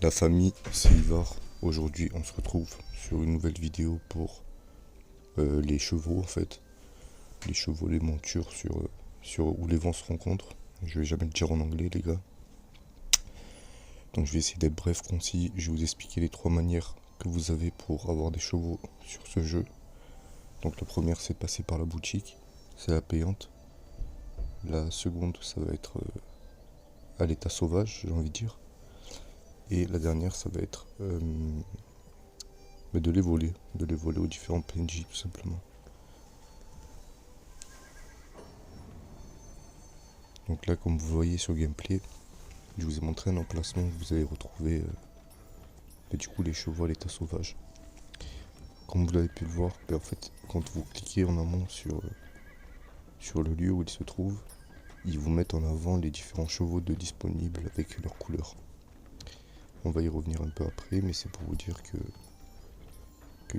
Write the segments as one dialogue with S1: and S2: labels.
S1: La famille, c'est Ivar. Aujourd'hui, on se retrouve sur une nouvelle vidéo pour les chevaux en fait. Les chevaux, les montures sur où les vents se rencontrent. Je vais jamais le dire en anglais, les gars. Donc je vais essayer d'être bref, concis. Je vais vous expliquer les trois manières que vous avez pour avoir des chevaux sur ce jeu. Donc la première, c'est de passer par la boutique. C'est la payante. La seconde, ça va être à l'état sauvage, j'ai envie de dire. Et la dernière, ça va être mais de les voler aux différents PNJ tout simplement. Donc là, comme vous voyez sur le gameplay, je vous ai montré un emplacement où vous allez retrouver du coup les chevaux à l'état sauvage. Comme vous l'avez pu le voir, en fait, quand vous cliquez en amont sur le lieu où ils se trouvent, ils vous mettent en avant les différents chevaux de disponibles avec leurs couleurs. On va y revenir un peu après, mais c'est pour vous dire qu'il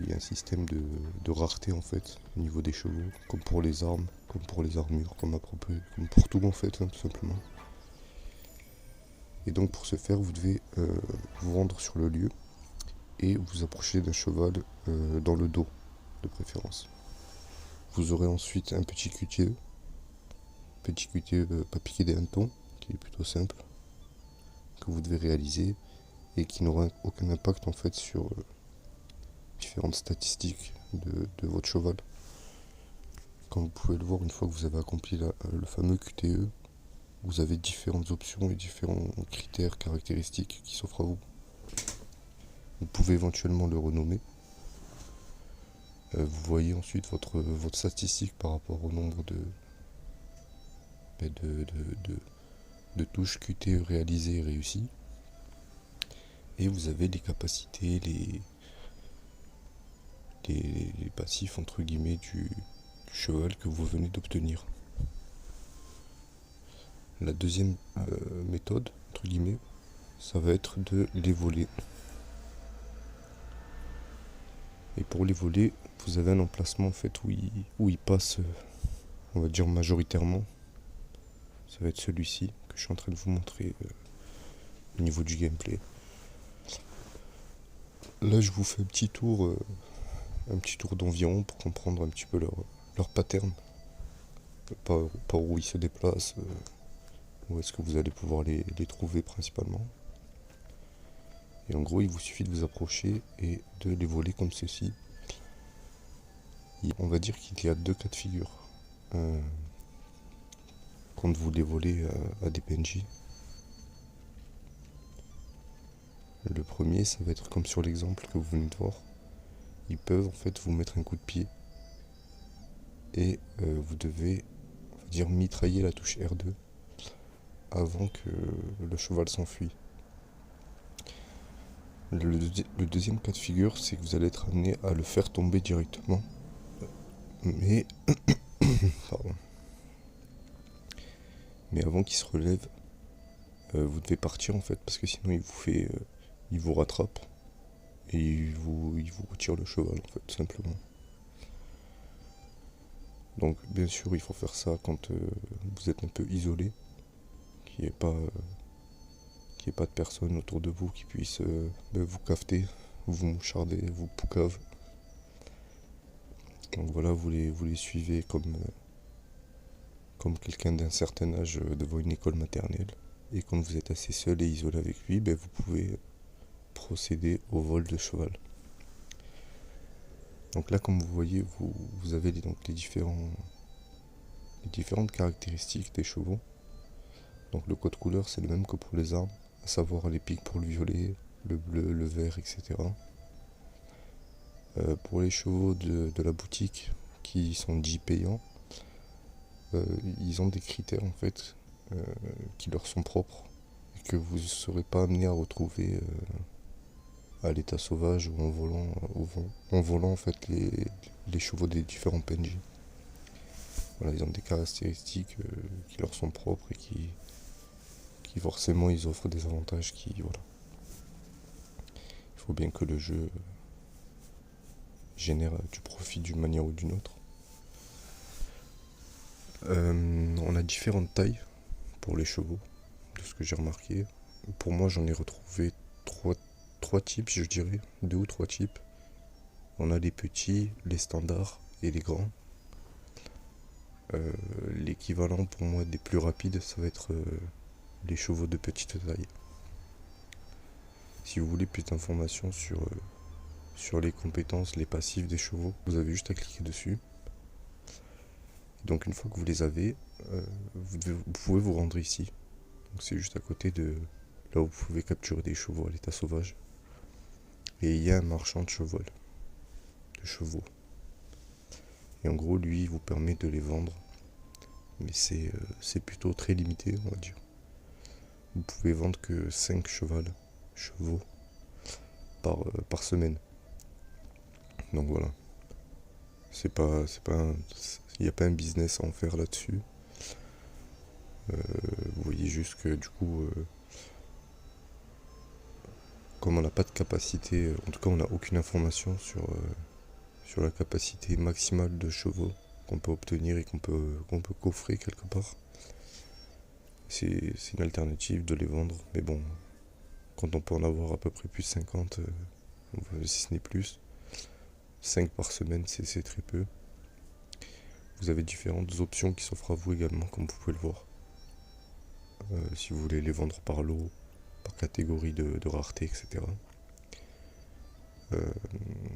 S1: y a un système de rareté en fait au niveau des chevaux, comme pour les armes, comme pour les armures, comme pour tout en fait, hein, tout simplement. Et donc pour ce faire, vous devez vous rendre sur le lieu et vous approcher d'un cheval dans le dos, de préférence. Vous aurez ensuite un petit QTE pas piqué des hannetons, qui est plutôt simple, que vous devez réaliser et qui n'aura aucun impact en fait sur différentes statistiques de votre cheval. Comme vous pouvez le voir, une fois que vous avez accompli le fameux QTE, vous avez différentes options et différents critères, caractéristiques qui s'offrent à vous. Vous pouvez éventuellement le renommer. Vous voyez ensuite votre statistique par rapport au nombre de touches QTE réalisées et réussies. Et vous avez les capacités, les passifs entre guillemets du cheval que vous venez d'obtenir. La deuxième méthode, entre guillemets, ça va être de les voler. Et pour les voler, vous avez un emplacement en fait où ils passent, on va dire majoritairement. Ça va être celui-ci que je suis en train de vous montrer au niveau du gameplay. Là, je vous fais un petit tour d'environ pour comprendre un petit peu leur pattern, par où ils se déplacent, où est-ce que vous allez pouvoir les trouver principalement. Et en gros, il vous suffit de vous approcher et de les voler comme ceci. On va dire qu'il y a deux cas de figure quand vous les volez à des PNJ. Le premier, ça va être comme sur l'exemple que vous venez de voir. Ils peuvent en fait vous mettre un coup de pied et vous devez, on va dire, mitrailler la touche R2 avant que le cheval s'enfuit. Le deuxième cas de figure, c'est que vous allez être amené à le faire tomber directement. Mais, pardon. Mais avant qu'il se relève, vous devez partir en fait, parce que sinon il vous rattrape et il vous retire le cheval en fait, tout simplement. Donc bien sûr, il faut faire ça quand vous êtes un peu isolé, qu'il n'y ait pas de personnes autour de vous qui puissent vous cafeter, vous moucharder, vous poucave. Donc voilà, vous les suivez comme quelqu'un d'un certain âge devant une école maternelle. Et quand vous êtes assez seul et isolé avec lui, vous pouvez procéder au vol de cheval. Donc là, comme vous voyez, vous avez donc les différentes caractéristiques des chevaux. Donc le code couleur, c'est le même que pour les armes, à savoir les pics pour le violet, le bleu, le vert, etc. Pour les chevaux de la boutique qui sont dits payants, ils ont des critères en fait qui leur sont propres et que vous ne serez pas amené à retrouver à l'état sauvage ou en volant en fait les chevaux des différents PNJ. Voilà, ils ont des caractéristiques qui leur sont propres et qui forcément ils offrent des avantages voilà. Il faut bien que le jeu génère du profit d'une manière ou d'une autre. On a différentes tailles pour les chevaux, de ce que j'ai remarqué. Pour moi, j'en ai retrouvé trois, trois types, je dirais, deux ou trois types. On a les petits, les standards et les grands. L'équivalent pour moi des plus rapides, ça va être les chevaux de petite taille. Si vous voulez plus d'informations sur les compétences, les passifs des chevaux, vous avez juste à cliquer dessus. Donc une fois que vous les avez, vous pouvez vous rendre ici. Donc c'est juste à côté de là où vous pouvez capturer des chevaux à l'état sauvage. Et il y a un marchand de chevaux. Et en gros, lui, il vous permet de les vendre. Mais c'est plutôt très limité, on va dire. Vous pouvez vendre que 5 chevaux par semaine. Donc voilà. Il n'y a pas un business à en faire là-dessus. Vous voyez juste que du coup, comme on n'a pas de capacité, en tout cas on n'a aucune information sur la capacité maximale de chevaux qu'on peut obtenir et qu'on peut coffrer quelque part. C'est une alternative de les vendre, mais bon, quand on peut en avoir à peu près plus de 50, si ce n'est plus, 5 par semaine, c'est très peu. Vous avez différentes options qui s'offrent à vous également, comme vous pouvez le voir. Si vous voulez les vendre par lot, par catégorie de rareté, etc.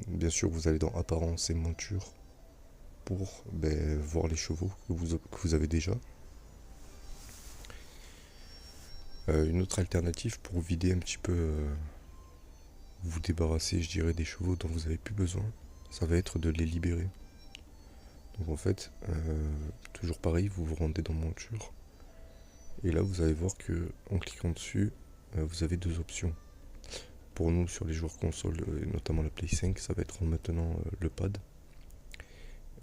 S1: Bien sûr, vous allez dans apparence et monture pour voir les chevaux que vous avez déjà. Une autre alternative pour vider un petit peu, vous débarrasser, je dirais, des chevaux dont vous n'avez plus besoin, ça va être de les libérer. Donc en fait, toujours pareil, vous vous rendez dans monture. Et là, vous allez voir que en cliquant dessus, vous avez deux options. Pour nous, sur les joueurs console, notamment la Play 5, ça va être maintenant le pad.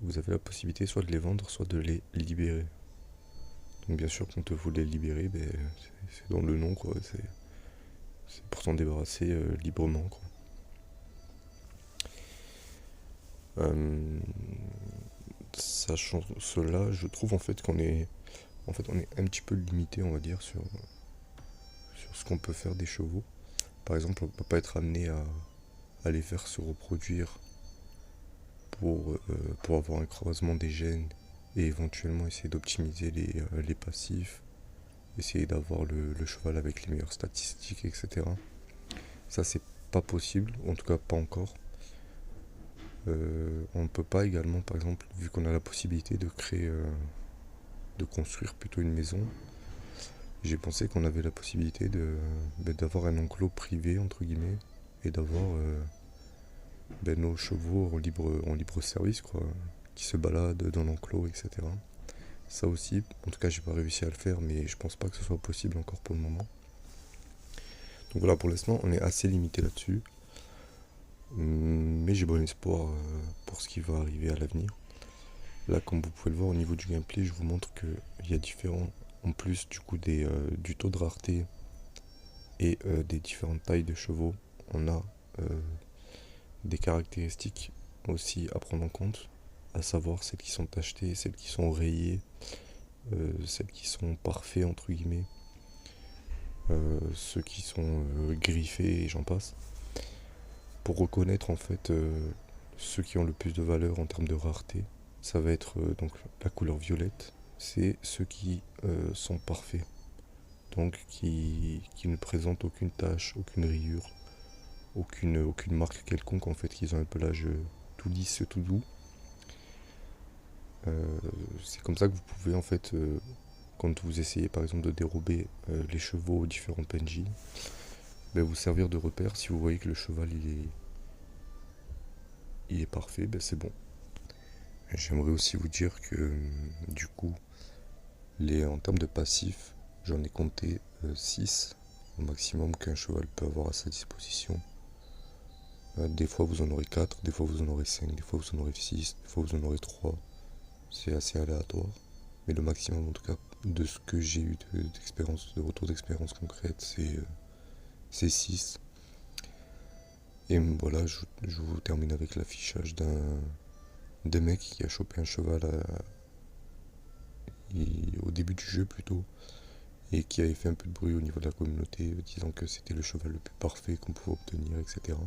S1: Vous avez la possibilité soit de les vendre, soit de les libérer. Donc bien sûr, quand vous les libérez, c'est dans le nom, quoi. C'est pour s'en débarrasser librement, quoi. Sachant cela, je trouve en fait on est un petit peu limité, on va dire, sur ce qu'on peut faire des chevaux. Par exemple, on ne peut pas être amené à les faire se reproduire pour avoir un croisement des gènes et éventuellement essayer d'optimiser les passifs, essayer d'avoir le cheval avec les meilleures statistiques, etc. Ça, c'est pas possible, en tout cas pas encore. On ne peut pas également, par exemple, vu qu'on a la possibilité de créer, de construire plutôt une maison, j'ai pensé qu'on avait la possibilité d'avoir un enclos privé, entre guillemets, et d'avoir nos chevaux en libre service, quoi, qui se baladent dans l'enclos, etc. Ça aussi, en tout cas, j'ai pas réussi à le faire, mais je pense pas que ce soit possible encore pour le moment. Donc voilà, pour l'instant, on est assez limité là-dessus. Mais j'ai bon espoir pour ce qui va arriver à l'avenir. Là, comme vous pouvez le voir au niveau du gameplay, je vous montre qu'il y a différents, en plus du coup du taux de rareté et des différentes tailles de chevaux, on a des caractéristiques aussi à prendre en compte, à savoir celles qui sont tachetées, celles qui sont rayées, celles qui sont parfaits entre guillemets, ceux qui sont griffés et j'en passe, pour reconnaître en fait ceux qui ont le plus de valeur en termes de rareté. Ça va être donc la couleur violette, c'est ceux qui sont parfaits, donc qui ne présentent aucune tache, aucune rayure, aucune marque quelconque en fait, qu'ils ont un pelage tout lisse, tout doux. C'est comme ça que vous pouvez en fait, quand vous essayez par exemple de dérober les chevaux aux différents PNJ, vous servir de repère. Si vous voyez que le cheval il est parfait, c'est bon. J'aimerais aussi vous dire que du coup, en termes de passifs, j'en ai compté 6 au maximum qu'un cheval peut avoir à sa disposition. Des fois vous en aurez 4, des fois vous en aurez 5, des fois vous en aurez 6, des fois vous en aurez 3. C'est assez aléatoire. Mais le maximum en tout cas de ce que j'ai eu d'expérience, de retour d'expérience concrète, c'est 6. Et voilà, je vous termine avec l'affichage d'un mec qui a chopé un cheval au début du jeu plutôt, et qui avait fait un peu de bruit au niveau de la communauté, disant que c'était le cheval le plus parfait qu'on pouvait obtenir, etc.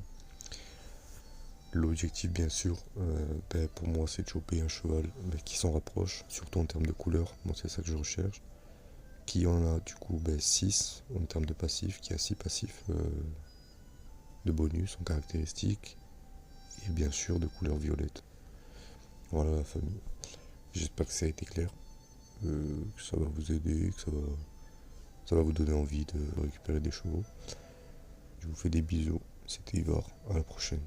S1: L'objectif, bien sûr, pour moi, c'est de choper un cheval qui s'en rapproche, surtout en termes de couleur. Moi, c'est ça que je recherche. Qui en a du coup 6 en termes de passifs, qui a 6 passifs de bonus en caractéristiques, et bien sûr de couleur violette. Voilà la famille. J'espère que ça a été clair, que ça va vous aider, que ça va vous donner envie de récupérer des chevaux. Je vous fais des bisous, c'était Ivar, à la prochaine.